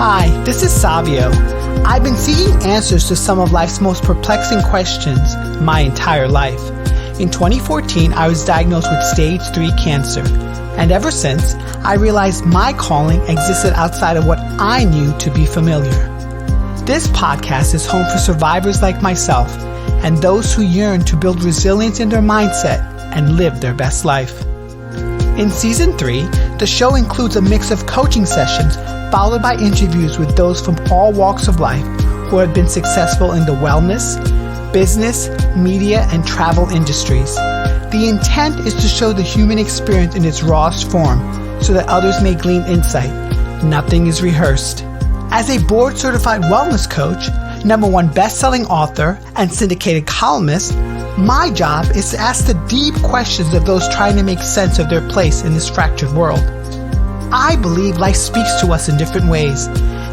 Hi, this is Savio. I've been seeking answers to some of life's most perplexing questions my entire life. In 2014, I was diagnosed with stage 3 cancer, and ever since, I realized my calling existed outside of what I knew to be familiar. This podcast is home for survivors like myself and those who yearn to build resilience in their mindset and live their best life. In Season 3, the show includes a mix of coaching sessions followed by interviews with those from all walks of life who have been successful in the wellness, business, media, and travel industries. The intent is to show the human experience in its rawest form so that others may glean insight. Nothing is rehearsed. As a board-certified wellness coach, #1 best-selling author, and syndicated columnist, my job is to ask the deep questions of those trying to make sense of their place in this fractured world. I believe life speaks to us in different ways.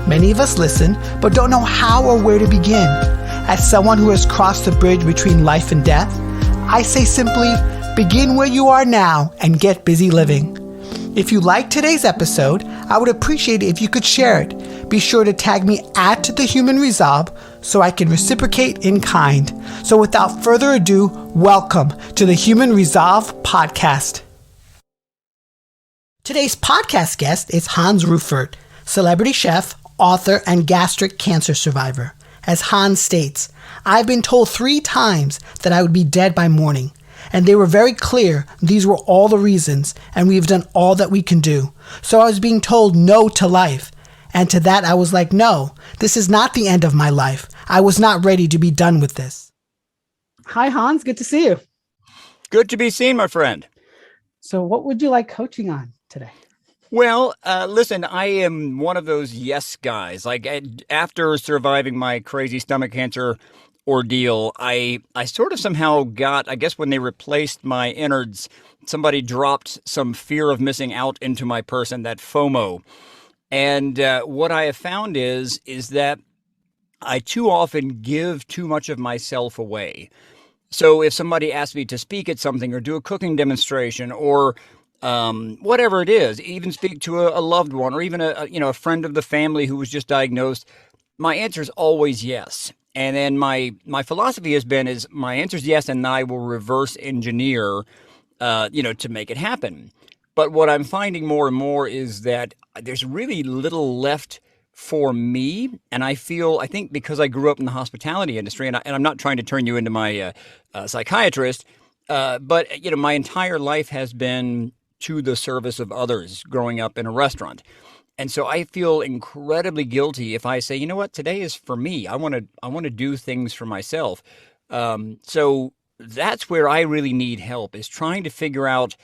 Many of us listen, but don't know how or where to begin. As someone who has crossed the bridge between life and death, I say simply, begin where you are now and get busy living. If you like today's episode, I would appreciate it if you could share it. Be sure to tag me at The Human Resolve so I can reciprocate in kind. So without further ado, welcome to the Human Resolve podcast. Today's podcast guest is Hans Rueffert, celebrity chef, author, and gastric cancer survivor. As Hans states, I've been told 3 times that I would be dead by morning, and they were very clear these were all the reasons, and we've done all that we can do. So I was being told no to life, and to that I was like, no, this is not the end of my life. I was not ready to be done with this. Hi, Hans. Good to see you. Good to be seen, my friend. So what would you like coaching on today? Well, listen, I am one of those yes guys. Like after surviving my crazy stomach cancer ordeal, I sort of somehow got, I guess when they replaced my innards, somebody dropped some fear of missing out into my person, that FOMO. And what I have found is that I too often give too much of myself away. So if somebody asks me to speak at something or do a cooking demonstration or whatever it is, even speak to a loved one or even a friend of the family who was just diagnosed, my answer is always yes. And then my philosophy has been is my answer is yes, and I will reverse engineer, to make it happen. But what I'm finding more and more is that there's really little left for me. And I think because I grew up in the hospitality industry, and I'm not trying to turn you into my psychiatrist, but my entire life has been to the service of others growing up in a restaurant. And so I feel incredibly guilty if I say, you know what, today is for me. I want to do things for myself. So that's where I really need help, is trying to figure out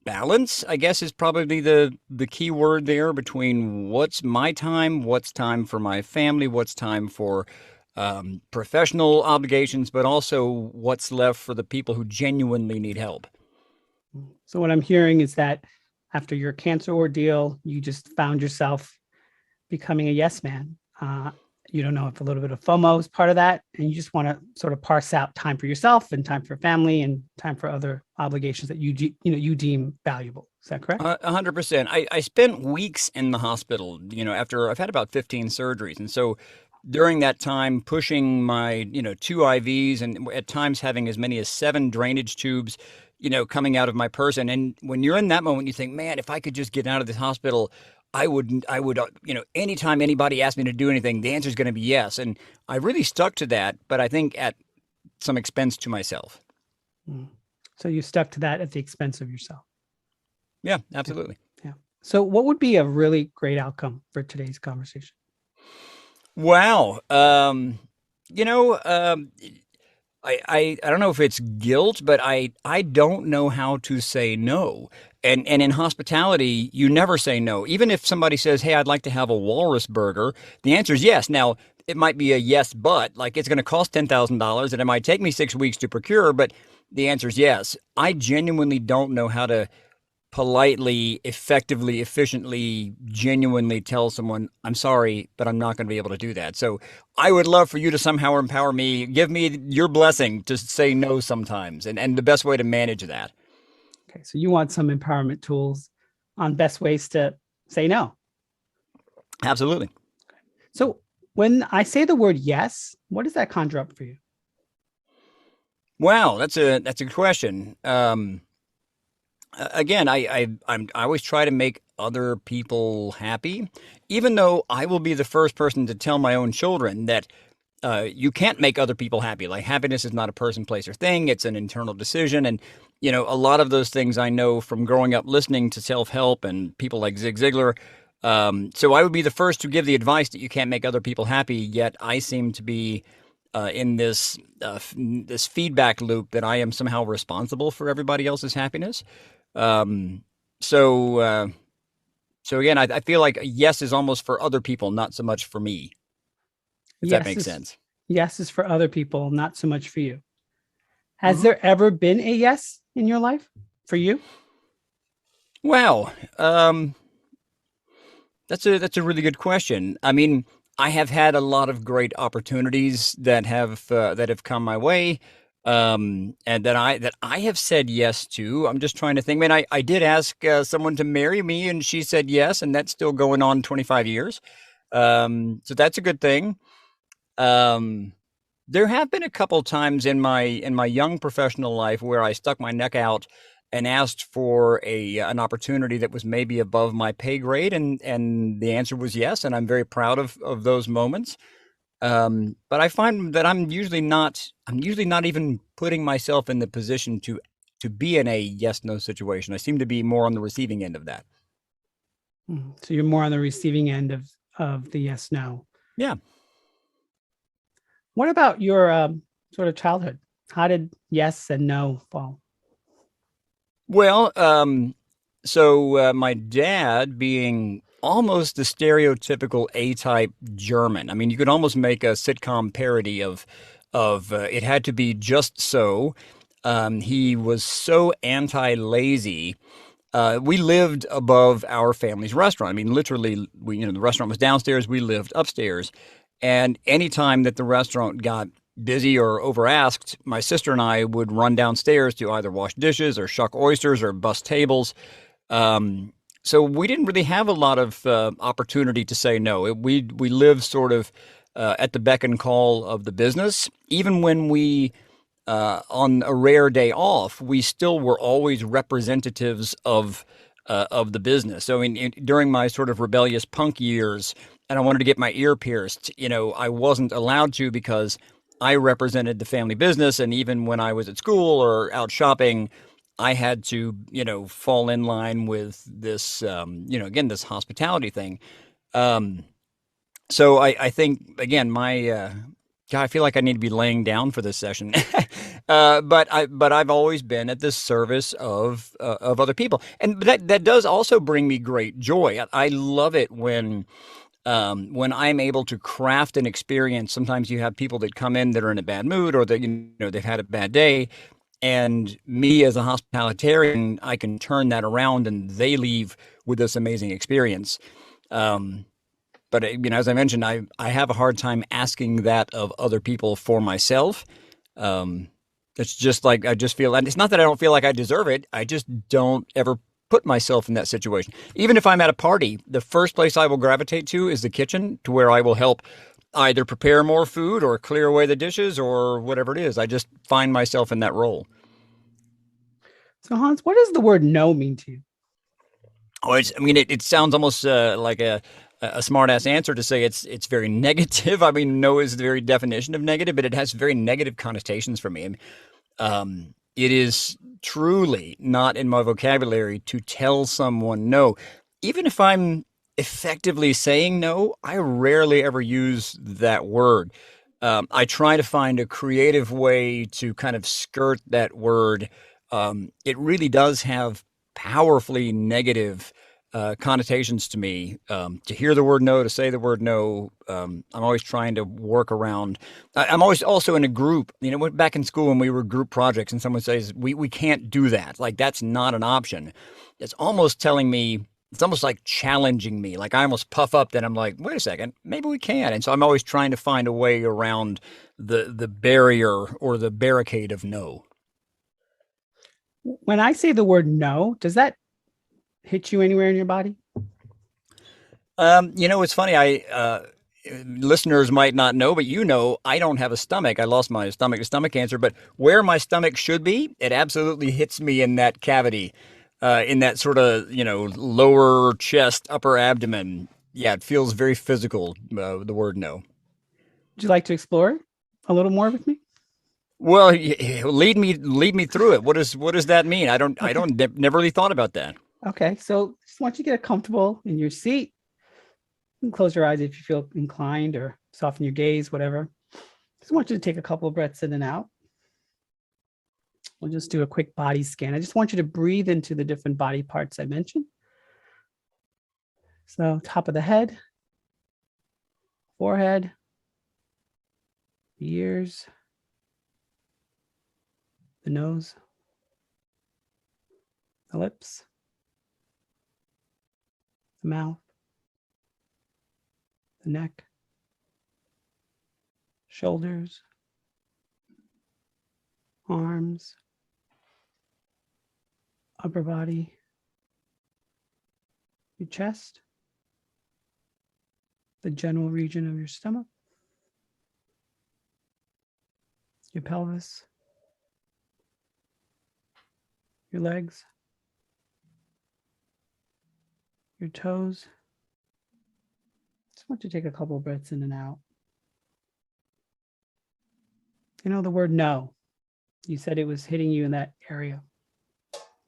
balance, I guess, is probably the key word there, between what's my time, what's time for my family, what's time for professional obligations, but also what's left for the people who genuinely need help. So what I'm hearing is that after your cancer ordeal, you just found yourself becoming a yes man. You don't know if a little bit of FOMO is part of that, and you just want to sort of parse out time for yourself and time for family and time for other obligations that you deem valuable. Is that correct? 100%. I spent weeks in the hospital, after I've had about 15 surgeries. And so during that time, pushing my, 2 IVs and at times having as many as 7 drainage tubes, coming out of my person. And when you're in that moment, you think, man, if I could just get out of this hospital, I would, anytime anybody asked me to do anything, the answer is going to be yes. And I really stuck to that, but I think at some expense to myself. So you stuck to that at the expense of yourself. Yeah, absolutely. Yeah. So what would be a really great outcome for today's conversation? Wow. I don't know if it's guilt, but I don't know how to say no. And in hospitality, you never say no. Even if somebody says, hey, I'd like to have a walrus burger, the answer is yes. Now, it might be a yes, but like it's going to cost $10,000 and it might take me 6 weeks to procure, but the answer is yes. I genuinely don't know how to politely, effectively, efficiently, genuinely tell someone, I'm sorry, but I'm not going to be able to do that. So I would love for you to somehow empower me, give me your blessing to say no sometimes, and the best way to manage that. Okay, so you want some empowerment tools on best ways to say no. Absolutely. So when I say the word yes, what does that conjure up for you? Wow, that's a good question. Again, I always try to make other people happy, even though I will be the first person to tell my own children that you can't make other people happy. Like happiness is not a person, place, or thing. It's an internal decision. And, a lot of those things I know from growing up listening to self help and people like Zig Ziglar. So I would be the first to give the advice that you can't make other people happy. Yet I seem to be in this feedback loop that I am somehow responsible for everybody else's happiness. Um, so uh, so again, I feel like yes is almost for other people, not so much for me. If that Yes makes is sense. yes is for other people, not so much for you. Has Hmm. there ever been a yes in your life for you? Wow. That's a really good question. I mean, I have had a lot of great opportunities that have come my way, and that I have said yes to. I'm just trying to think. I mean, I did ask someone to marry me, and she said yes, and that's still going on 25 years. So that's a good thing. Um, there have been a couple times in my young professional life where I stuck my neck out and asked for an opportunity that was maybe above my pay grade, and the answer was yes, and I'm very proud of those moments. But I find that I'm usually not even putting myself in the position to be in a yes no situation. I seem to be more on the receiving end of that. So you're more on the receiving end of the yes no. Yeah. What about your sort of childhood? How did yes and no fall? Well, my dad being almost the stereotypical A-type German. I mean, you could almost make a sitcom parody of it had to be just so. He was so anti-lazy. We lived above our family's restaurant. I mean, literally, the restaurant was downstairs. We lived upstairs, and anytime that the restaurant got busy or overasked, my sister and I would run downstairs to either wash dishes or shuck oysters or bus tables. Um, so we didn't really have a lot of opportunity to say no. We lived sort of at the beck and call of the business. Even when on a rare day off, we still were always representatives of the business. So during my sort of rebellious punk years, and I wanted to get my ear pierced, I wasn't allowed to because I represented the family business, and even when I was at school or out shopping, I had to, fall in line with this, again, this hospitality thing. Um, so I think again, God, I feel like I need to be laying down for this session. But I've always been at the service of other people, and that does also bring me great joy. I love it when I'm able to craft an experience. Sometimes you have people that come in that are in a bad mood or that they've had a bad day, and me as a hospitalitarian, I can turn that around and they leave with this amazing experience. Um, but as I mentioned, I have a hard time asking that of other people for myself. Um, it's just like I just feel, and it's not that I don't feel like I deserve it. I just don't ever put myself in that situation. Even if I'm at a party, the first place I will gravitate to is the kitchen, to where I will help either prepare more food or clear away the dishes or whatever it is. I just find myself in that role. So Hans, what does the word no mean to you? Oh, I mean, it sounds almost like a smart ass answer to say it's very negative. I mean, no is the very definition of negative, but it has very negative connotations for me. It is truly not in my vocabulary to tell someone no. Even if I'm effectively saying no, I rarely ever use that word. I try to find a creative way to kind of skirt that word. It really does have powerfully negative connotations to me. To hear the word no, to say the word no, I'm always trying to work around. I'm always also in a group. Back in school when we were group projects, and someone says we can't do that. Like that's not an option. It's almost telling me. It's almost like challenging me. Like I almost puff up. Then I'm like, wait a second, maybe we can. And so I'm always trying to find a way around the barrier or the barricade of no. When I say the word no, does that hit you anywhere in your body? It's funny. Listeners might not know, but I don't have a stomach. I lost my stomach to stomach cancer, but where my stomach should be, it absolutely hits me in that cavity, in that sort of, lower chest, upper abdomen. Yeah, it feels very physical. The word no. Would you like to explore a little more with me? Well, lead me through it. What does that mean? I Okay. don't never really thought about that. Okay. So just want you to get comfortable in your seat and close your eyes if you feel inclined or soften your gaze, whatever. Just want you to take a couple of breaths in and out. We'll just do a quick body scan. I just want you to breathe into the different body parts I mentioned. So, top of the head, forehead, the ears, the nose, the lips, the mouth, the neck, shoulders, arms, upper body, your chest, the general region of your stomach, your pelvis, your legs, your toes. Just want you to take a couple of breaths in and out. The word no. You said it was hitting you in that area.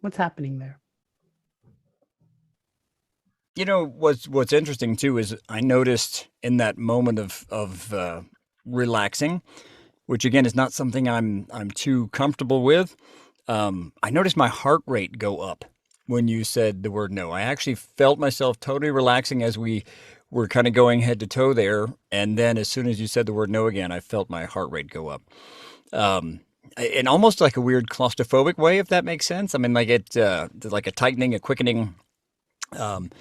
What's happening there? What's interesting too is I noticed in that moment of relaxing, which again is not something I'm too comfortable with. I noticed my heart rate go up when you said the word no. I actually felt myself totally relaxing as we were kind of going head to toe there, and then as soon as you said the word no again, I felt my heart rate go up. Um, in almost like a weird claustrophobic way, if that makes sense. I mean, like a tightening, a quickening. Um,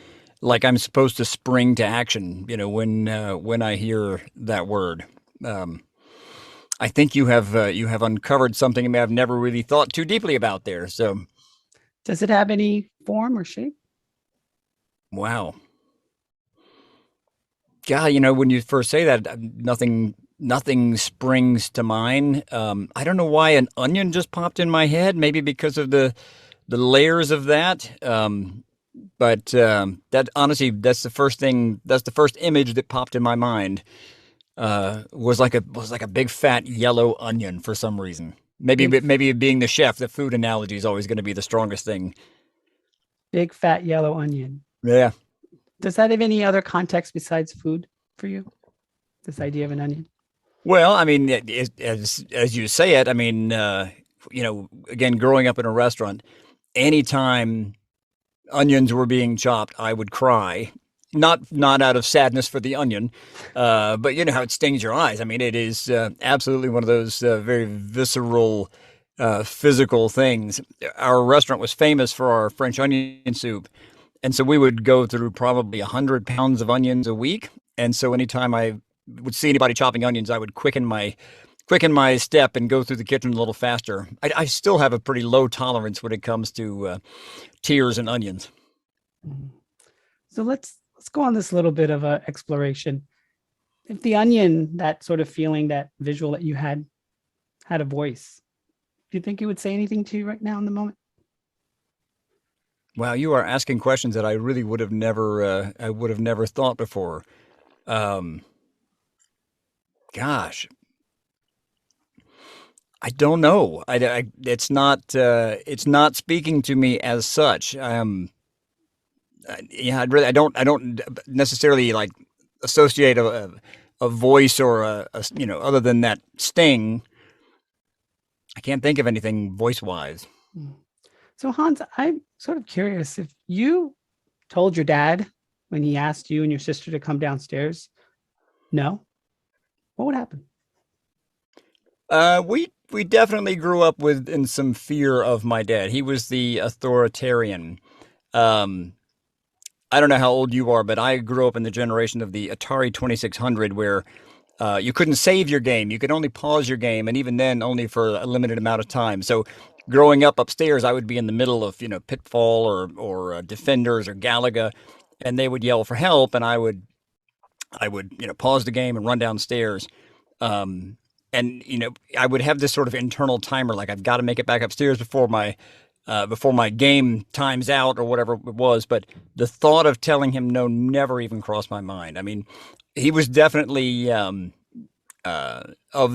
like I'm supposed to spring to action, when I hear that word. Um, I think you have uncovered something I've never really thought too deeply about there. So, Does it have any form or shape? wow, God, when you first say that, nothing springs to mind. I don't know why an onion just popped in my head. Maybe because of the layers of that. But that honestly, that's the first thing. That's the first image that popped in my mind. Was like a big fat yellow onion for some reason. Maybe Big, maybe being the chef, the food analogy is always going to be the strongest thing. big fat yellow onion. Yeah. Does that have any other context besides food for you? This idea of an onion? Well, I mean, as you say it, I mean, again, growing up in a restaurant, anytime onions were being chopped, I would cry. Not out of sadness for the onion, but you know how it stings your eyes. I mean, it is absolutely one of those very visceral, physical things. Our restaurant was famous for our French onion soup, and so we would go through probably 100 pounds of onions a week. And so anytime I would see anybody chopping onions, I would quicken my step and go through the kitchen a little faster. I still have a pretty low tolerance when it comes to tears and onions. Mhm. So let's go on this little bit of a exploration. If the onion, that sort of feeling, that visual that you had a voice, do you think it would say anything to you right now in the moment? Wow, you are asking questions that I really would have never thought before. Um, Gosh, I don't know. It's not speaking to me as such. Yeah, I don't necessarily like associate a voice or other than that sting. I can't think of anything voice wise. Mm. So Hans, I'm sort of curious if you told your dad when he asked you and your sister to come downstairs, no, what would happen? We definitely grew up with in some fear of my dad. He was the authoritarian. Um, I don't know how old you are, but I grew up in the generation of the Atari 2600 where you couldn't save your game. You could only pause your game, and even then, only for a limited amount of time. So, growing up upstairs, I would be in the middle of Pitfall or Defenders or Galaga, and they would yell for help, and I would pause the game and run downstairs. Um, and I would have this sort of internal timer, like I've got to make it back upstairs before my game times out or whatever it was. But the thought of telling him no never even crossed my mind. I mean, he was definitely of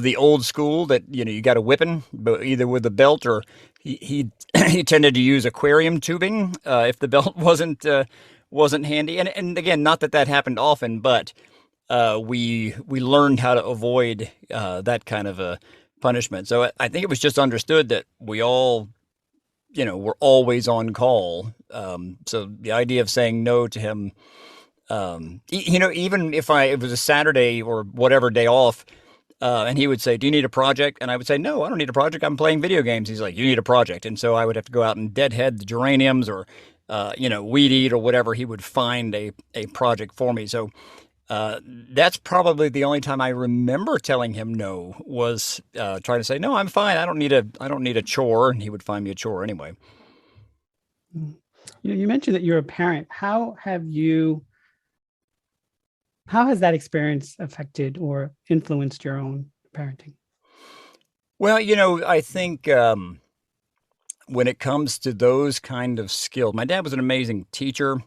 the old school that you got a whipping, but either with a belt or he he tended to use aquarium tubing if the belt wasn't handy. And again, not that that happened often, but we learned how to avoid that kind of a punishment. So I think it was just understood that we all were always on call. So the idea of saying no to him, even if it was a Saturday or whatever day off, and he would say, "Do you need a project?" And I would say, "No, I don't need a project. I'm playing video games." He's like, "You need a project," and so I would have to go out and deadhead the geraniums or, weed eat or whatever. He would find a project for me. So that's probably the only time I remember telling him no was trying to say, "No, I'm fine. I don't need a chore," and he would find me a chore anyway. Mm. You mentioned that you're a parent. How has that experience affected or influenced your own parenting? Well, I think when it comes to those kind of skills, my dad was an amazing teacher,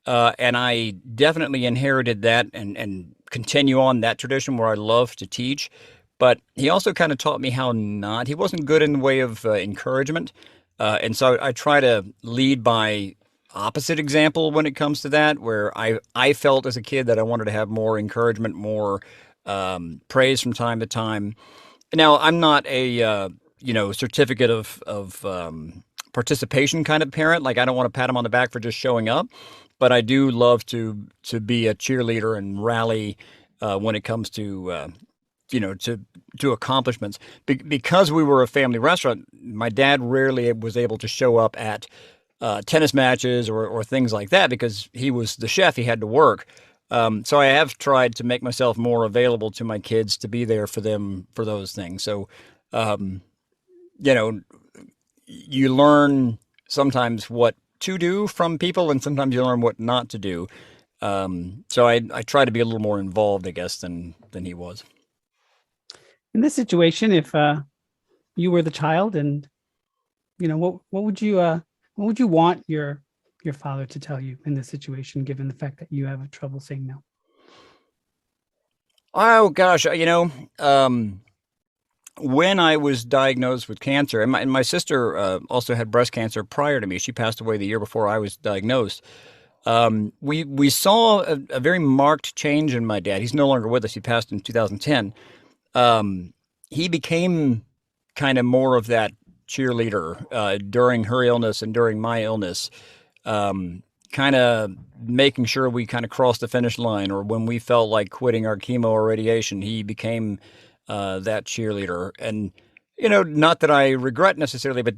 and I definitely inherited that and continue on that tradition where I love to teach. But he also kind of taught me how not. He wasn't good in the way of encouragement, and so I try to lead by opposite example when it comes to that, where I felt as a kid that I wanted to have more encouragement, more praise from time to time. Now, I'm not a certificate of participation kind of parent. Like I don't want to pat him on the back for just showing up, but I do love to be a cheerleader and rally when it comes to to accomplishments. Because we were a family restaurant, my dad rarely was able to show up at tennis matches or things like that because he was the chef. He had to work. So I have tried to make myself more available to my kids to be there for them for those things. So, um, you know, you learn sometimes what to do from people, and sometimes you learn what not to do. So I try to be a little more involved, I guess, than he was. In this situation, if you were the child, and what would you want your father to tell you in this situation, given the fact that you have trouble saying no? Oh gosh, when I was diagnosed with cancer, and my sister also had breast cancer prior to me. She passed away the year before I was diagnosed. We saw a very marked change in my dad. He's no longer with us. He passed in 2010. He became kind of more of that cheerleader during her illness and during my illness, kind of making sure we kind of crossed the finish line, or when we felt like quitting our chemo or radiation, he became that cheerleader. And not that I regret necessarily, but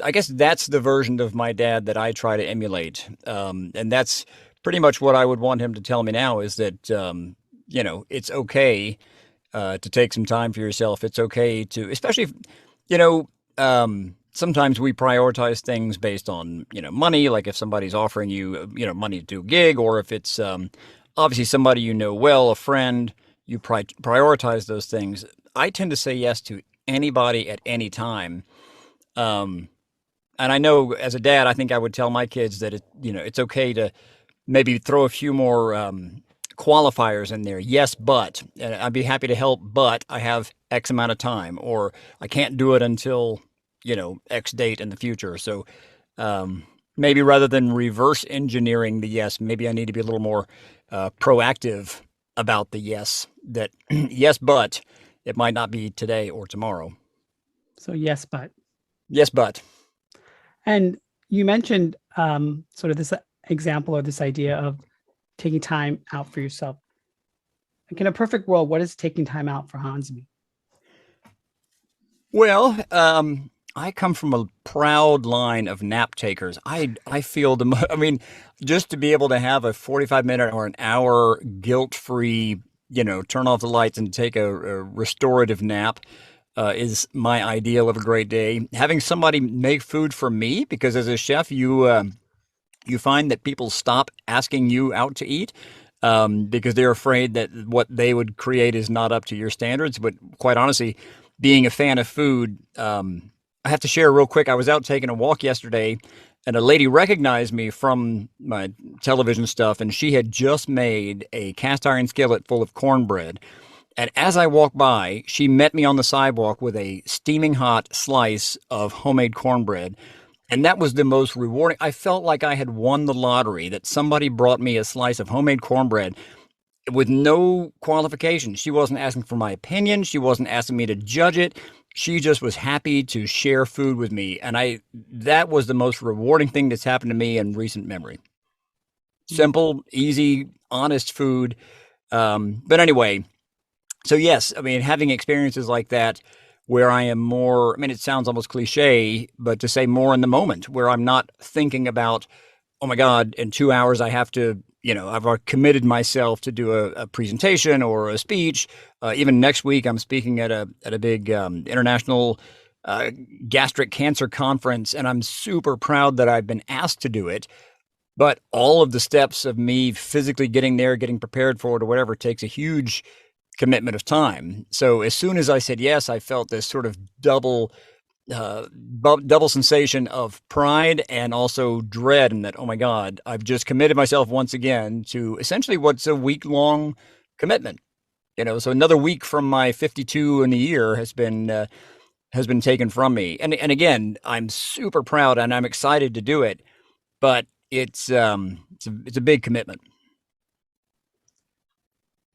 I guess that's the version of my dad that I try to emulate. And that's pretty much what I would want him to tell me now is that, it's okay to take some time for yourself. It's okay to, especially if, you know, sometimes we prioritize things based on, money, like if somebody's offering you, money to do a gig, or if it's obviously somebody well, a friend, you prioritize those things. I tend to say yes to anybody at any time. Um, and I know as a dad, I think I would tell my kids that it's okay to maybe throw a few more qualifiers in there. Yes, but I'd be happy to help, but I have X amount of time, or I can't do it until X date in the future. So maybe rather than reverse engineering the yes, maybe I need to be a little more proactive about the yes. That yes, but it might not be today or tomorrow. So yes, but. Yes, but. And you mentioned sort of this example or this idea of taking time out for yourself. Like in a perfect world, what is taking time out for Hansby? Well, I come from a proud line of nap takers. I feel I mean, just to be able to have a 45-minute or an hour guilt-free, turn off the lights and take a restorative nap is my ideal of a great day. Having somebody make food for me, because as a chef, you find that people stop asking you out to eat because they're afraid that what they would create is not up to your standards. But quite honestly, being a fan of food, I have to share real quick. I was out taking a walk yesterday, and a lady recognized me from my television stuff, and she had just made a cast iron skillet full of cornbread. And as I walked by, she met me on the sidewalk with a steaming hot slice of homemade cornbread. And that was the most rewarding. I felt like I had won the lottery, that somebody brought me a slice of homemade cornbread with no qualification. She wasn't asking for my opinion. She wasn't asking me to judge it. She just was happy to share food with me. And that was the most rewarding thing that's happened to me in recent memory. Mm. Simple, easy, honest food. But anyway, so yes, I mean, having experiences like that where I am more, I mean, it sounds almost cliche, but to say more in the moment, where I'm not thinking about, oh my God, in 2 hours I have to, I've committed myself to do a presentation or a speech. Even next week, I'm speaking at a big international uh, gastric cancer conference, and I'm super proud that I've been asked to do it. But all of the steps of me physically getting there, getting prepared for it, or whatever, takes a huge commitment of time. So as soon as I said yes, I felt this sort of double sensation of pride and also dread, and that, oh my God, I've just committed myself once again to essentially what's a week long commitment. So another week from my 52 in the year has been taken from me. And again, I'm super proud and I'm excited to do it, but it's a big commitment.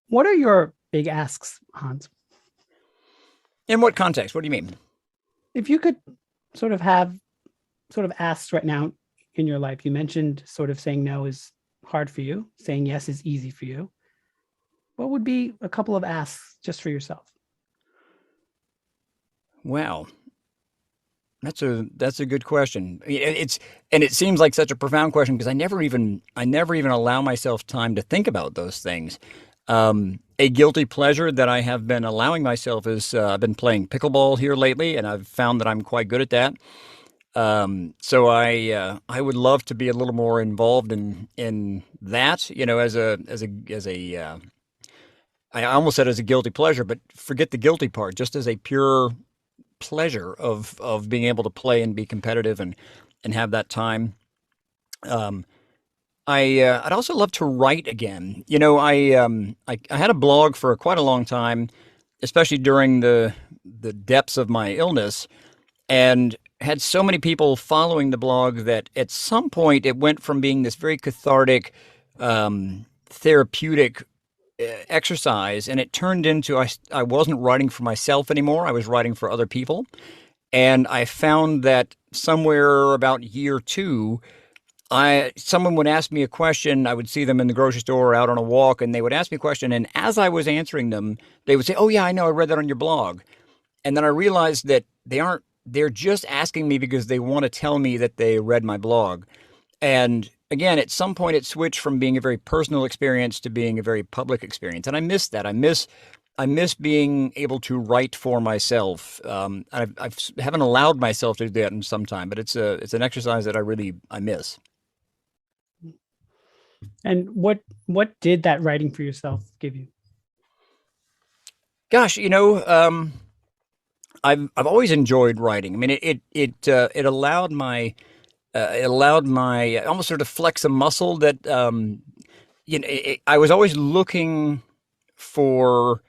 What are your big asks, Hans? In what context? What do you mean? If you could sort of have sort of asks right now in your life, you mentioned sort of saying no is hard for you, saying yes is easy for you. What would be a couple of asks just for yourself? Wow, that's a good question. It seems like such a profound question because I never even allow myself time to think about those things. A guilty pleasure that I have been allowing myself is I've been playing pickleball here lately, and I've found that I'm quite good at that. So I would love to be a little more involved in that. I almost said as a guilty pleasure, but forget the guilty part. Just as a pure pleasure of being able to play and be competitive and have that time. Um, I'd also love to write again. I had a blog for quite a long time, especially during the depths of my illness, and had so many people following the blog that at some point it went from being this very cathartic, therapeutic exercise, and it turned into I wasn't writing for myself anymore. I was writing for other people, and I found that somewhere about year two, I someone would ask me a question. I would see them in the grocery store or out on a walk, and they would ask me a question. And as I was answering them, they would say, "Oh yeah, I know. I read that on your blog." And then I realized that they aren't. They're just asking me because they want to tell me that they read my blog. And again, at some point, it switched from being a very personal experience to being a very public experience. And I miss that. I miss being able to write for myself. I haven't allowed myself to do that in some time, but it's an exercise that I miss. And what did that writing for yourself give you? Gosh, I've always enjoyed writing. I mean, it allowed my almost sort of flex a muscle that I was always looking for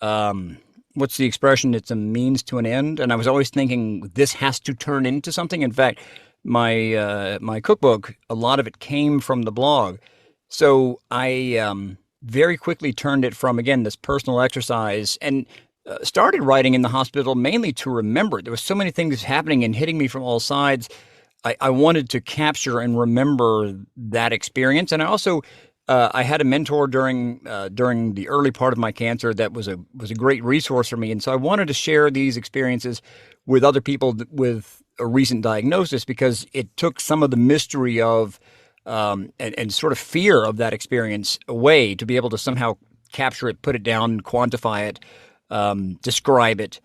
what's the expression? It's a means to an end, and I was always thinking this has to turn into something. In fact, my cookbook, a lot of it came from the blog, so I very quickly turned it from again this personal exercise and started writing in the hospital mainly to remember. There was so many things happening and hitting me from all sides. I wanted to capture and remember that experience, and I had a mentor during the early part of my cancer that was a great resource for me, and so I wanted to share these experiences with other people with a recent diagnosis because it took some of the mystery of and sort of fear of that experience away to be able to somehow capture it, put it down, quantify it, describe it.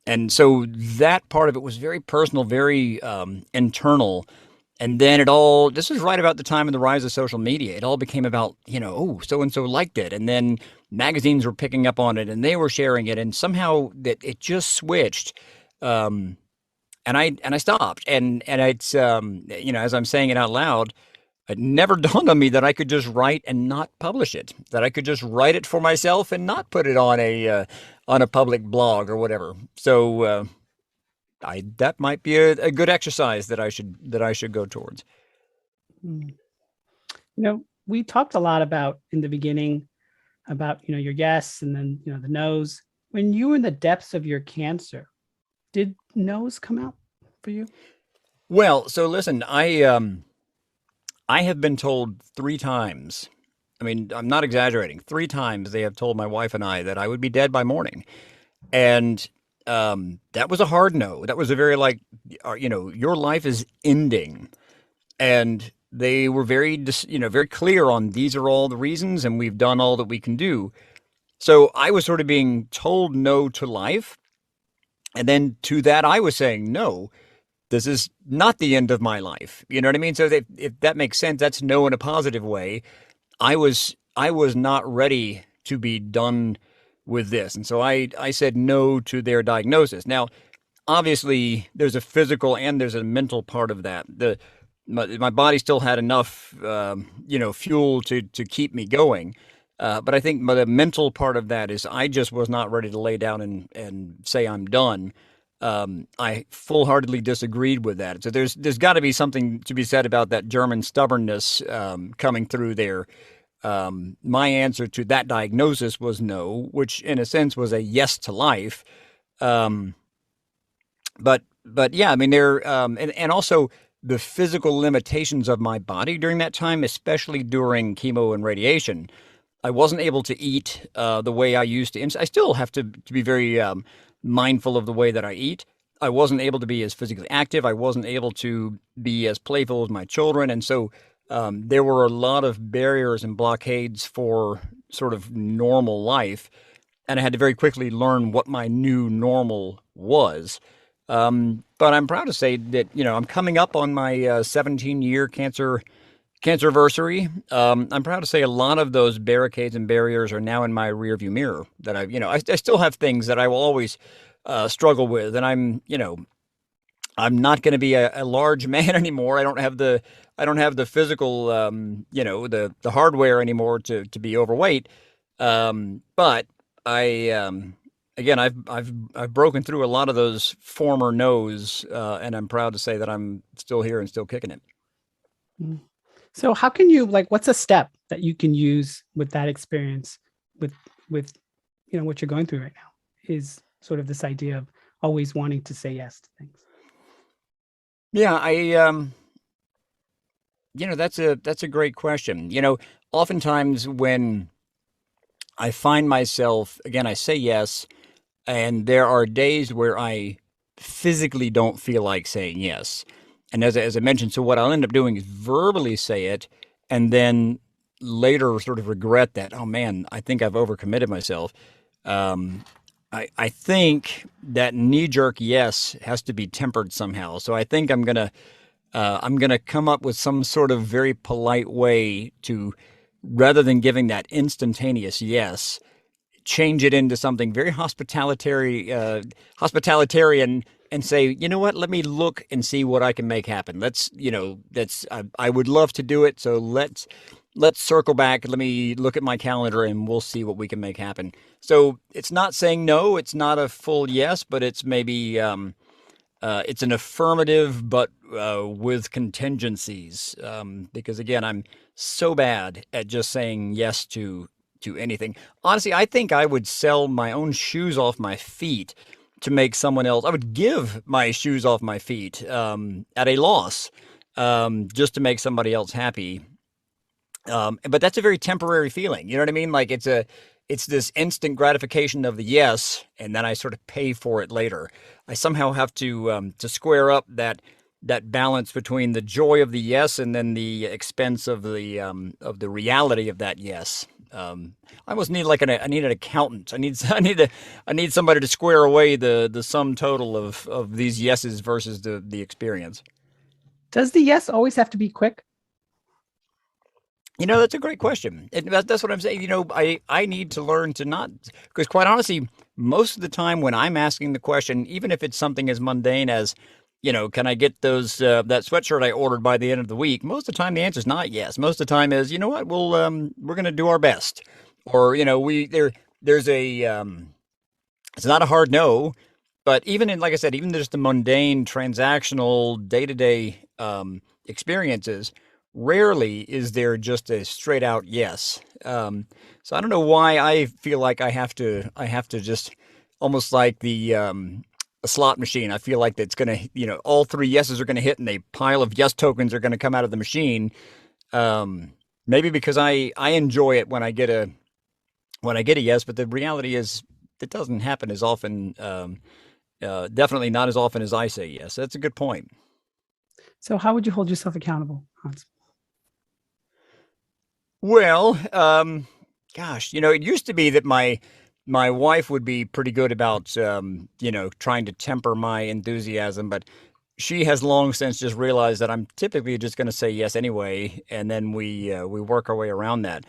And so that part of it was very personal, very internal. And then it all, this was right about the time of the rise of social media. It all became about, oh, so and so liked it. And then magazines were picking up on it and they were sharing it. And somehow that it just switched. Um, and I stopped. And it's, as I'm saying it out loud, it never dawned on me that I could just write and not publish it, that I could just write it for myself and not put it on a public blog or whatever. So, that might be a good exercise that I should go towards. Mm. We talked a lot about in the beginning about, your yes and then, the no's. When you were in the depths of your cancer, did no's come out for you? Well, so listen, I have been told 3 times. I mean, I'm not exaggerating. 3 times they have told my wife and I that I would be dead by morning, and that was a hard no. That was a very like, your life is ending, and they were very clear on these are all the reasons, and we've done all that we can do. So I was sort of being told no to life, and then to that I was saying no. This is not the end of my life. You know what I mean? So that, if that makes sense, that's no in a positive way. I was not ready to be done with this, and so I said no to their diagnosis. Now, obviously, there's a physical and there's a mental part of that. My body still had enough, fuel to keep me going. But I think the mental part of that is I just was not ready to lay down and say I'm done. I full-heartedly disagreed with that. So there's got to be something to be said about that German stubbornness coming through there. My answer to that diagnosis was no, which in a sense was a yes to life. Um, but yeah, I mean and also the physical limitations of my body during that time, especially during chemo and radiation. I wasn't able to eat the way I used to. And I still have to be very mindful of the way that I eat. I wasn't able to be as physically active. I wasn't able to be as playful as my children. And so there were a lot of barriers and blockades for sort of normal life. And I had to very quickly learn what my new normal was. But I'm proud to say that, I'm coming up on my 17-year cancerversary. I'm proud to say a lot of those barricades and barriers are now in my rearview mirror. That I still have things that I will always struggle with, and I'm not going to be a large man anymore. I don't have the physical, the hardware anymore to be overweight. But again, I've broken through a lot of those former no's, and I'm proud to say that I'm still here and still kicking it. Mm. So how can you what's a step that you can use with that experience with what you're going through right now is sort of this idea of always wanting to say yes to things. Yeah, that's a great question. Oftentimes when I find myself, again, I say yes, and there are days where I physically don't feel like saying yes. And as I mentioned, so what I'll end up doing is verbally say it, and then later sort of regret that. Oh man, I think I've overcommitted myself. Um, I think that knee jerk yes has to be tempered somehow. So I think I'm gonna come up with some sort of very polite way to, rather than giving that instantaneous yes, change it into something very hospitalitarian, and say, you know what, let me look and see what I can make happen. I would love to do it. So let's circle back. Let me look at my calendar and we'll see what we can make happen. So it's not saying no. It's not a full yes, but it's maybe, it's an affirmative, but with contingencies. Because again, I'm so bad at just saying yes to anything. Honestly, I think I would sell my own shoes off my feet to make someone else. I would give my shoes off my feet at a loss, just to make somebody else happy. But that's a very temporary feeling. You know what I mean? Like it's this instant gratification of the yes, and then I sort of pay for it later. I somehow have to square up that balance between the joy of the yes and then the expense of the reality of that yes. I almost need I need an accountant. I need somebody to square away the sum total of these yeses versus the experience. Does the yes always have to be quick? That's a great question. That's what I'm saying. I need to learn to not, because quite honestly, most of the time when I'm asking the question, even if it's something as mundane as, can I get that sweatshirt I ordered by the end of the week? Most of the time, the answer is not yes. Most of the time is, you know what, we're going to do our best, or there's it's not a hard no, but even in, like I said, even just the mundane, transactional, day to day experiences, rarely is there just a straight out yes. So I don't know why I feel like I have to just almost like a slot machine. I feel like that's gonna, all three yeses are gonna hit, and a pile of yes tokens are gonna come out of the machine. Maybe because I enjoy it when I get a yes, but the reality is it doesn't happen as often. Definitely not as often as I say yes. That's a good point. So how would you hold yourself accountable, Hans? Well, gosh, it used to be that my wife would be pretty good about trying to temper my enthusiasm, but she has long since just realized that I'm typically just going to say yes anyway, and then we work our way around that.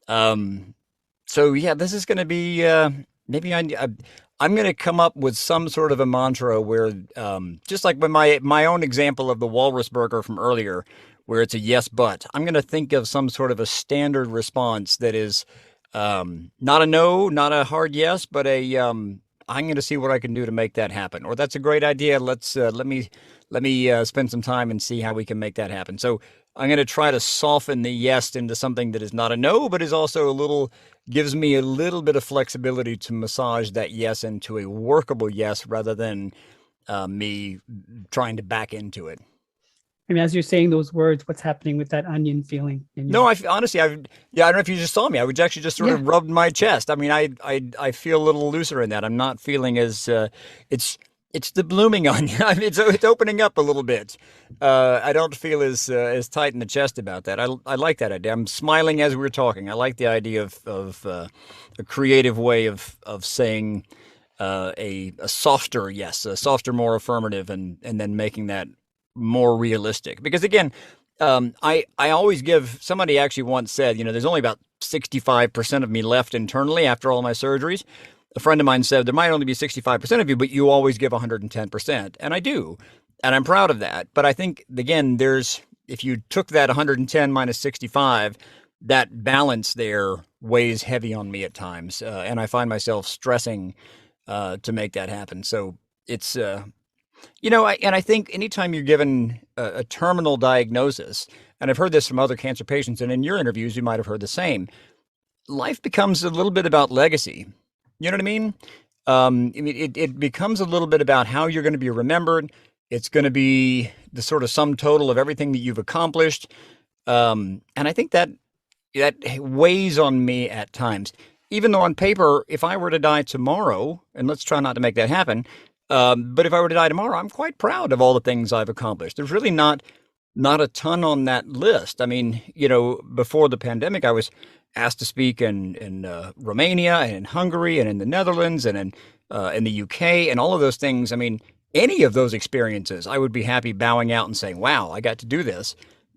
Um, so yeah, this is going to be maybe I'm going to come up with some sort of a mantra where just like with my own example of the walrus burger from earlier, where it's a yes but, I'm going to think of some sort of a standard response that is not a no, not a hard yes, but I'm going to see what I can do to make that happen. Or that's a great idea. Let me spend some time and see how we can make that happen. So I'm going to try to soften the yes into something that is not a no, but is also gives me a little bit of flexibility to massage that yes into a workable yes, rather than me trying to back into it. I mean, as you're saying those words, what's happening with that onion feeling in you? No, honestly, yeah, I don't know if you just saw me. I would actually just sort Yeah. of rubbed my chest. I mean, I feel a little looser in that. I'm not feeling as it's the blooming onion. I mean, it's opening up a little bit. I don't feel as tight in the chest about that. I like that idea. I'm smiling as we were talking. I like the idea of a creative way of saying a softer yes, a softer, more affirmative, and then making that more realistic. Because again, I always give, somebody actually once said, there's only about 65% of me left internally after all my surgeries. A friend of mine said there might only be 65% of you, but you always give 110%. And I do. And I'm proud of that. But I think, again, if you took that 110 minus 65, that balance there weighs heavy on me at times. And I find myself stressing to make that happen. So it's, and I think anytime you're given a terminal diagnosis, and I've heard this from other cancer patients, and in your interviews, you might have heard the same, life becomes a little bit about legacy. You know what I mean? I mean, it becomes a little bit about how you're going to be remembered. It's going to be the sort of sum total of everything that you've accomplished. And I think that weighs on me at times. Even though on paper, if I were to die tomorrow, and let's try not to make that happen, but if I were to die tomorrow, I'm quite proud of all the things I've accomplished. There's really not a ton on that list. I mean, before the pandemic, I was asked to speak in Romania and in Hungary and in the Netherlands and in the UK and all of those things. I mean, any of those experiences, I would be happy bowing out and saying, wow, I got to do this.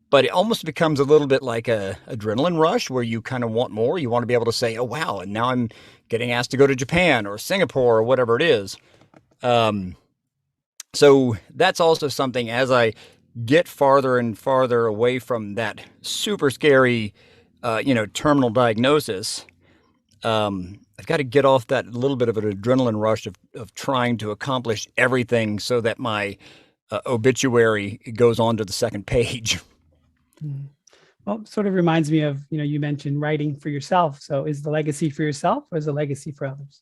But it almost becomes a little bit like a adrenaline rush where you kind of want more. You want to be able to say, oh, wow, and now I'm getting asked to go to Japan or Singapore or whatever it is. So that's also something, as I get farther and farther away from that super scary, terminal diagnosis, I've got to get off that little bit of an adrenaline rush of trying to accomplish everything so that my obituary goes on to the second page. Well, it sort of reminds me of, you mentioned writing for yourself. So is the legacy for yourself or is the legacy for others?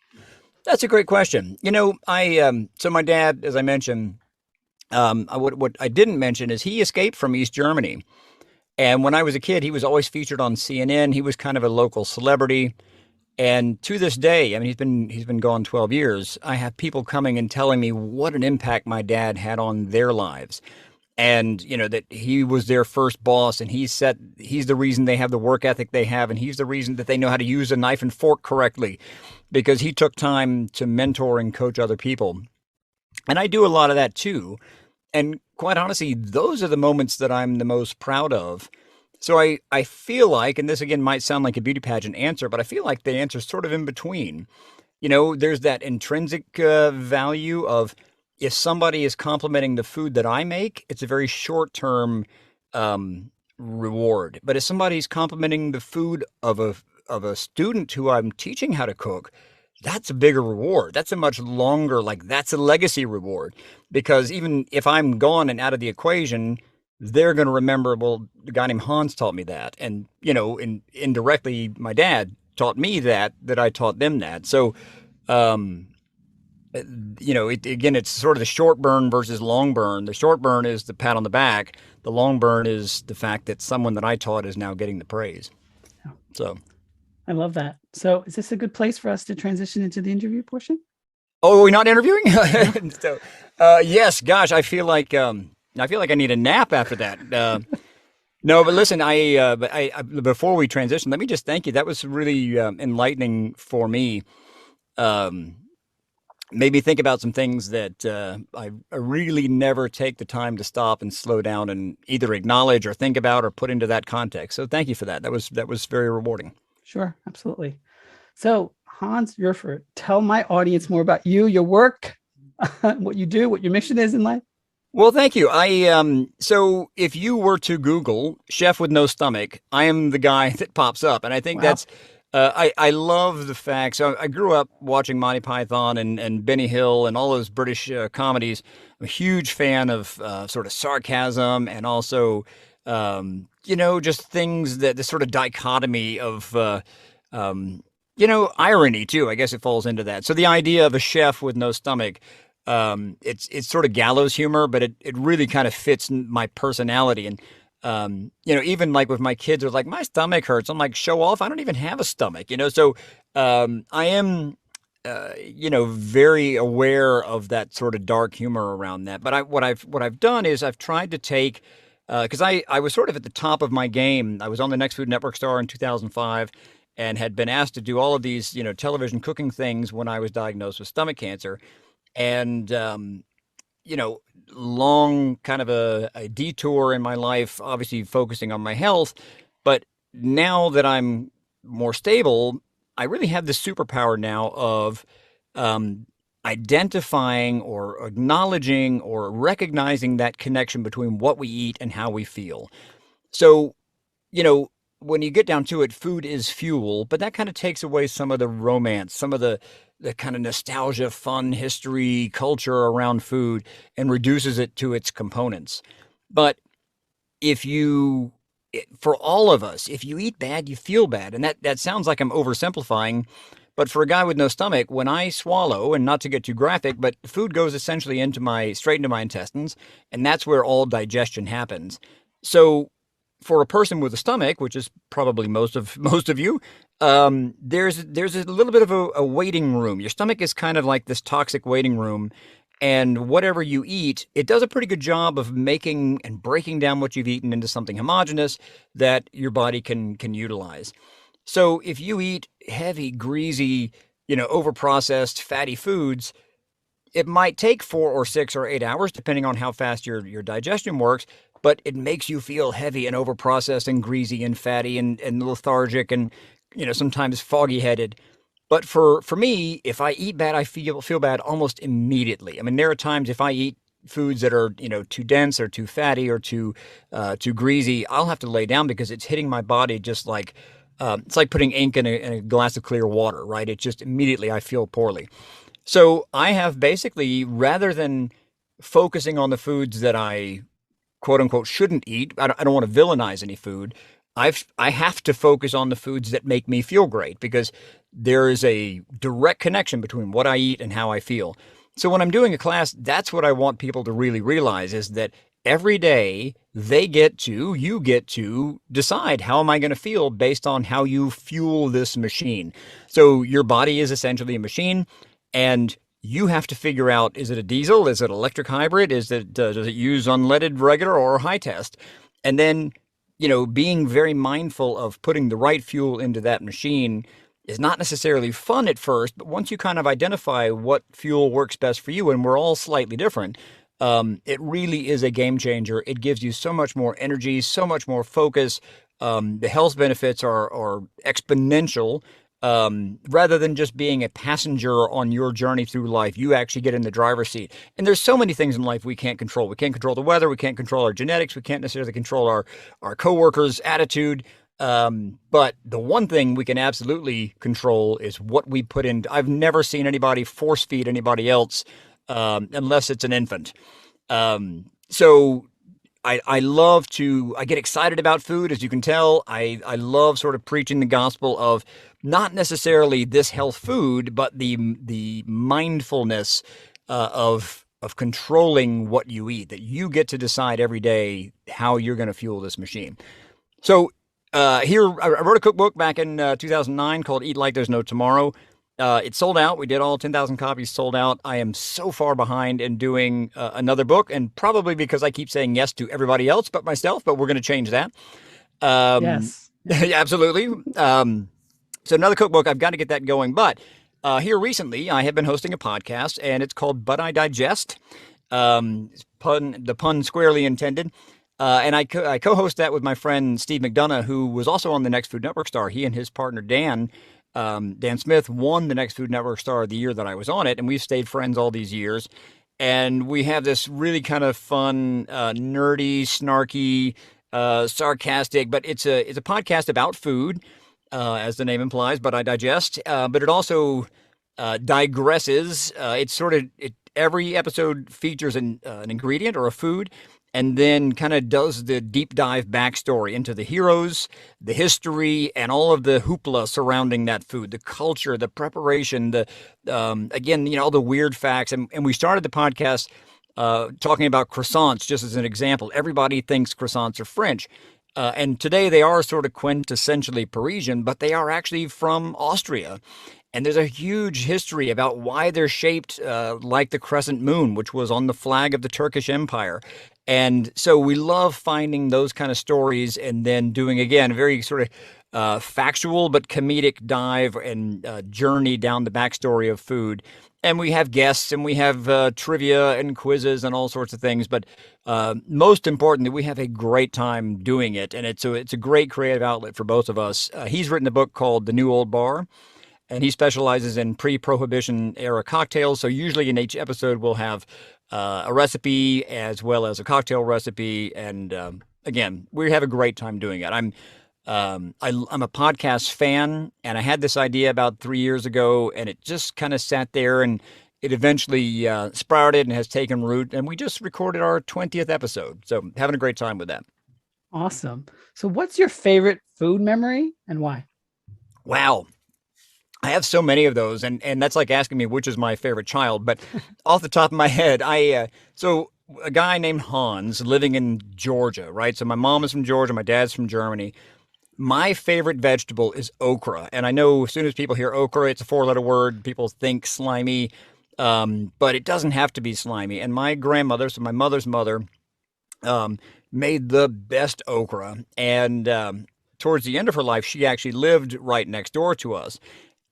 That's a great question. So my dad, as I mentioned, what I didn't mention is he escaped from East Germany. And when I was a kid, he was always featured on CNN. He was kind of a local celebrity. And to this day, I mean, he's been gone 12 years. I have people coming and telling me what an impact my dad had on their lives. And, that he was their first boss, and he's the reason they have the work ethic they have. And he's the reason that they know how to use a knife and fork correctly, because he took time to mentor and coach other people. And I do a lot of that too. And quite honestly, those are the moments that I'm the most proud of. So I feel like, and this again might sound like a beauty pageant answer, but I feel like the answer is sort of in between. There's that intrinsic value of if somebody is complimenting the food that I make, it's a very short term reward. But if somebody's complimenting the food of a student who I'm teaching how to cook, that's a bigger reward. That's a much longer, like that's a legacy reward. Because even if I'm gone and out of the equation, they're going to remember, well, the guy named Hans taught me that. And, indirectly, my dad taught me that I taught them that. So, um, again, it's sort of the short burn versus long burn. The short burn is the pat on the back. The long burn is the fact that someone that I taught is now getting the praise. Yeah. So I love that. So is this a good place for us to transition into the interview portion? Oh, are we not interviewing? So, yes, gosh, I feel like I need a nap after that. No, but listen, before we transition, let me just thank you. That was really enlightening for me. Made me think about some things that I really never take the time to stop and slow down and either acknowledge or think about or put into that context. So thank you for that. That was very rewarding. Sure, absolutely. So Hans Rueffert, tell my audience more about you, your work, what you do, what your mission is in life. Well, thank you. So if you were to Google chef with no stomach, I am the guy that pops up. And I think that's, I love the fact. So I grew up watching Monty Python and Benny Hill and all those British comedies. I'm a huge fan of sort of sarcasm and also, just things that the sort of dichotomy of, irony too. I guess it falls into that. So the idea of a chef with no stomach, it's sort of gallows humor, but it really kind of fits my personality. And, even like with my kids, they're like, my stomach hurts. I'm like, show off. I don't even have a stomach, So, I am, very aware of that sort of dark humor around that. But what I've done is I've tried to take, because I was sort of at the top of my game. I was on the Next Food Network star in 2005 and had been asked to do all of these, television cooking things when I was diagnosed with stomach cancer. And, long kind of a detour in my life, obviously focusing on my health. But now that I'm more stable, I really have this superpower now of identifying or acknowledging or recognizing that connection between what we eat and how we feel. So, when you get down to it, food is fuel, but that kind of takes away some of the romance, some of the kind of nostalgia, fun, history, culture around food and reduces it to its components. But for all of us, if you eat bad, you feel bad. And that sounds like I'm oversimplifying, but for a guy with no stomach, when I swallow, and not to get too graphic, but food goes essentially straight into my intestines, and that's where all digestion happens. So for a person with a stomach, which is probably most of you, there's a little bit of a waiting room. Your stomach is kind of like this toxic waiting room, and whatever you eat, it does a pretty good job of making and breaking down what you've eaten into something homogeneous that your body can utilize. So if you eat heavy, greasy, overprocessed, fatty foods, it might take 4 or 6 or 8 hours, depending on how fast your digestion works, but it makes you feel heavy and overprocessed and greasy and fatty and lethargic and, sometimes foggy-headed. But for me, if I eat bad, I feel bad almost immediately. I mean, there are times if I eat foods that are, too dense or too fatty or too greasy, I'll have to lay down because it's hitting my body just like, it's like putting ink in a glass of clear water, right? It just immediately I feel poorly. So I have basically, rather than focusing on the foods that I quote unquote shouldn't eat, I don't want to villainize any food. I have to focus on the foods that make me feel great because there is a direct connection between what I eat and how I feel. So when I'm doing a class, that's what I want people to really realize is that every day you get to decide how am I going to feel based on how you fuel this machine. So your body is essentially a machine and you have to figure out, is it a diesel? Is it electric hybrid? Does it use unleaded regular or high test? And then, being very mindful of putting the right fuel into that machine is not necessarily fun at first, but once you kind of identify what fuel works best for you, and we're all slightly different, It really is a game changer. It gives you so much more energy, so much more focus. The health benefits are exponential. Rather than just being a passenger on your journey through life, you actually get in the driver's seat. And there's so many things in life we can't control. We can't control the weather. We can't control our genetics. We can't necessarily control our coworkers' attitude. But the one thing we can absolutely control is what we put in. I've never seen anybody force feed anybody else, unless it's an infant. So I get excited about food, as you can tell. I love sort of preaching the gospel of not necessarily this health food, but the mindfulness of controlling what you eat, that you get to decide every day how you're going to fuel this machine. So here, I wrote a cookbook back in 2009 called Eat Like There's No Tomorrow. It sold out. We did all 10,000 copies sold out. I am so far behind in doing another book, and probably because I keep saying yes to everybody else but myself, but we're going to change that. Yes. Yeah, absolutely. So another cookbook, I've got to get that going. But here recently, I have been hosting a podcast, and it's called But I Digest. The pun squarely intended. And I co-host that with my friend Steve McDonough, who was also on the Next Food Network star. He and his partner Dan Smith won the Next Food Network star the year that I was on it, and we've stayed friends all these years. And we have this really kind of fun, nerdy, snarky, sarcastic, but it's a podcast about food, as the name implies. But I digest. But it also digresses. Every episode features an ingredient or a food, and then kind of does the deep dive backstory into the heroes, the history, and all of the hoopla surrounding that food, the culture, the preparation, again, all the weird facts. And we started the podcast talking about croissants, just as an example. Everybody thinks croissants are French. And today they are sort of quintessentially Parisian, but they are actually from Austria. And there's a huge history about why they're shaped like the crescent moon, which was on the flag of the Turkish Empire. And so we love finding those kind of stories and then doing, again, a very sort of factual but comedic dive and journey down the backstory of food. And we have guests and we have trivia and quizzes and all sorts of things. But most importantly, we have a great time doing it. And it's a great creative outlet for both of us. He's written a book called The New Old Bar, and he specializes in pre-Prohibition era cocktails. So usually in each episode, we'll have a recipe as well as a cocktail recipe. And again, we have a great time doing it. I'm a podcast fan, and I had this idea about 3 years ago, and it just kind of sat there, and it eventually sprouted and has taken root. And we just recorded our 20th episode. So having a great time with that. Awesome. So what's your favorite food memory and why? Wow. I have so many of those, and that's like asking me which is my favorite child. But off the top of my head, so a guy named Hans living in Georgia, right? So my mom is from Georgia, my dad's from Germany. My favorite vegetable is okra, and I know as soon as people hear okra, it's a 4-letter word. People think slimy, but it doesn't have to be slimy. And my grandmother, so my mother's mother, made the best okra, and towards the end of her life, she actually lived right next door to us.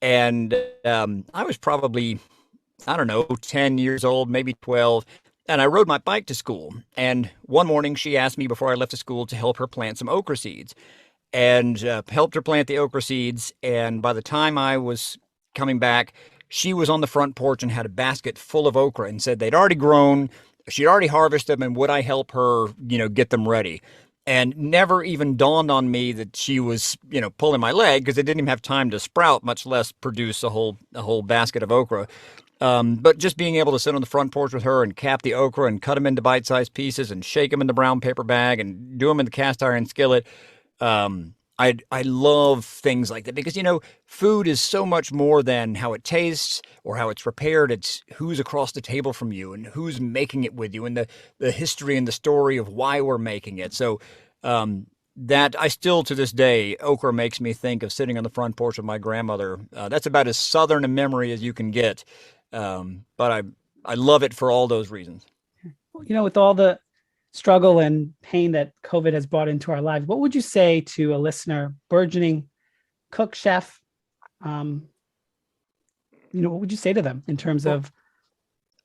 And I was probably, I don't know, 10 years old, maybe 12. And I rode my bike to school. And one morning she asked me before I left to school to help her plant some okra seeds. And helped her plant the okra seeds. And by the time I was coming back, she was on the front porch and had a basket full of okra and said they'd already grown. She'd already harvested them, and would I help her, get them ready? And never even dawned on me that she was, pulling my leg, because it didn't even have time to sprout, much less produce a whole basket of okra. But just being able to sit on the front porch with her and cap the okra and cut them into bite-sized pieces and shake them in the brown paper bag and do them in the cast iron skillet. I love things like that because, food is so much more than how it tastes or how it's prepared. It's who's across the table from you and who's making it with you and the history and the story of why we're making it. So that I still, to this day, okra makes me think of sitting on the front porch with my grandmother. That's about as Southern a memory as you can get. But I love it for all those reasons. With all the struggle and pain that COVID has brought into our lives, what would you say to a listener, burgeoning cook, chef? What would you say to them in terms of,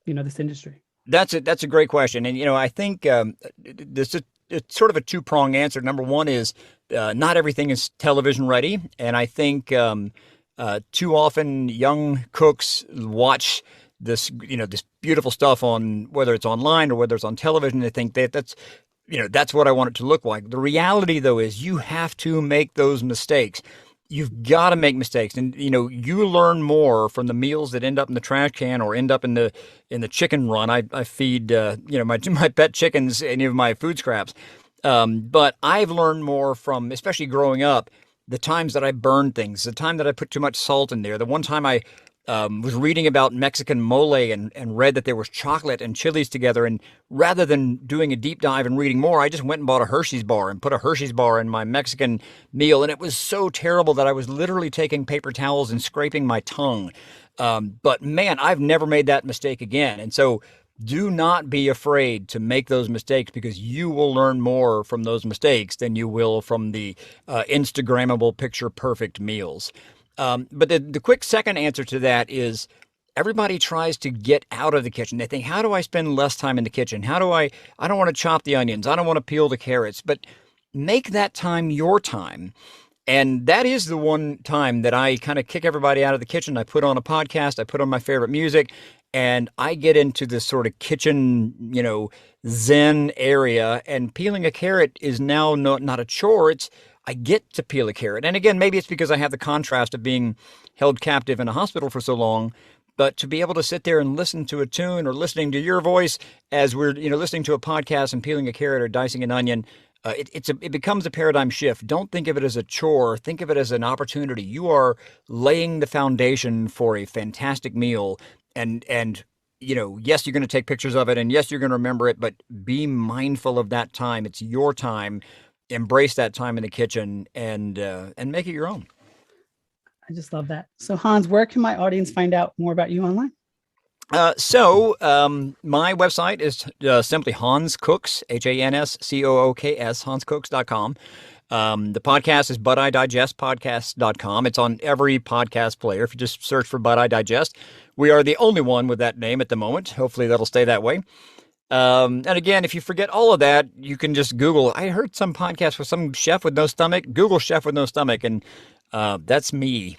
this industry? That's a great question. And, I think this is it's sort of a two-pronged answer. Number one is not everything is television ready. And I think too often young cooks watch this, this beautiful stuff on whether it's online or whether it's on television. They think that's what I want it to look like. The reality, though, is you have to make those mistakes. You've got to make mistakes, and you learn more from the meals that end up in the trash can or end up in the chicken run. I feed my pet chickens any of my food scraps, but I've learned more from, especially growing up, the times that I burned things, the time that I put too much salt in there, the one time I was reading about Mexican mole and read that there was chocolate and chilies together. And rather than doing a deep dive and reading more, I just went and bought a Hershey's bar and put a Hershey's bar in my Mexican meal. And it was so terrible that I was literally taking paper towels and scraping my tongue. But man, I've never made that mistake again. And so do not be afraid to make those mistakes, because you will learn more from those mistakes than you will from the Instagrammable picture perfect meals. But the quick second answer to that is everybody tries to get out of the kitchen. They think, how do I spend less time in the kitchen? I don't want to chop the onions. I don't want to peel the carrots, but make that time your time. And that is the one time that I kind of kick everybody out of the kitchen. I put on a podcast, I put on my favorite music, and I get into this sort of kitchen, zen area, and peeling a carrot is now not a chore. I get to peel a carrot. And again, maybe it's because I have the contrast of being held captive in a hospital for so long, but to be able to sit there and listen to a tune or listening to your voice as we're, listening to a podcast and peeling a carrot or dicing an onion, it becomes a paradigm shift. Don't think of it as a chore. Think of it as an opportunity. You are laying the foundation for a fantastic meal. And yes, you're going to take pictures of it, and yes, you're going to remember it, but be mindful of that time. It's your time. Embrace that time in the kitchen and make it your own. I just love that. So Hans, where can my audience find out more about you online? So my website is simply Hans Cooks, HANSCOOKS, hanscooks.com. The podcast is ButIDigestPodcast.com. It's on every podcast player. If you just search for But I Digest, we are the only one with that name at the moment. Hopefully that'll stay that way. And again, if you forget all of that, you can just Google. I heard some podcast with some chef with no stomach. Google chef with no stomach, and that's me.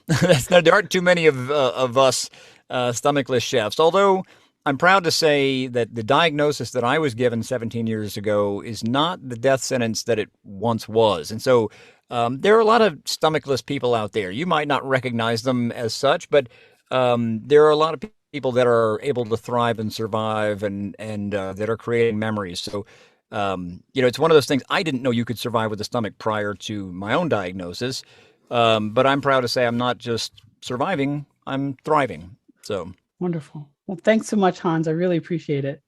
There aren't too many of us stomachless chefs. Although I'm proud to say that the diagnosis that I was given 17 years ago is not the death sentence that it once was. And so there are a lot of stomachless people out there. You might not recognize them as such, but there are a lot of people that are able to thrive and survive and that are creating memories. So, it's one of those things. I didn't know you could survive with a stomach prior to my own diagnosis. But I'm proud to say I'm not just surviving, I'm thriving. So wonderful. Well, thanks so much, Hans. I really appreciate it.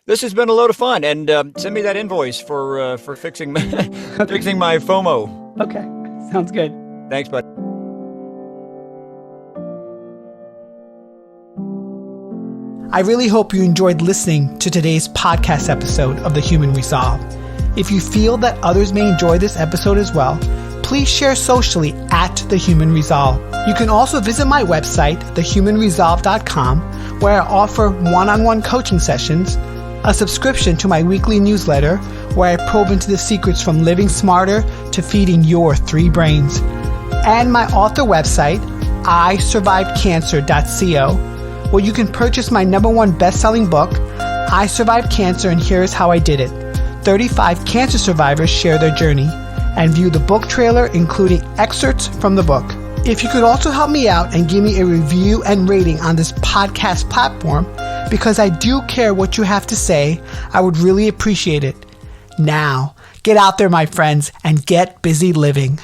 This has been a load of fun, and send me that invoice for fixing fixing my FOMO. Okay. Sounds good. Thanks, bud. I really hope you enjoyed listening to today's podcast episode of The Human Resolve. If you feel that others may enjoy this episode as well, please share socially at The Human Resolve. You can also visit my website, thehumanresolve.com, where I offer one-on-one coaching sessions, a subscription to my weekly newsletter, where I probe into the secrets from living smarter to feeding your 3 brains, and my author website, isurvivedcancer.co, where you can purchase my #1 best-selling book, I Survived Cancer and Here's How I Did It. 35 cancer survivors share their journey, and view the book trailer, including excerpts from the book. If you could also help me out and give me a review and rating on this podcast platform, because I do care what you have to say, I would really appreciate it. Now, get out there, my friends, and get busy living.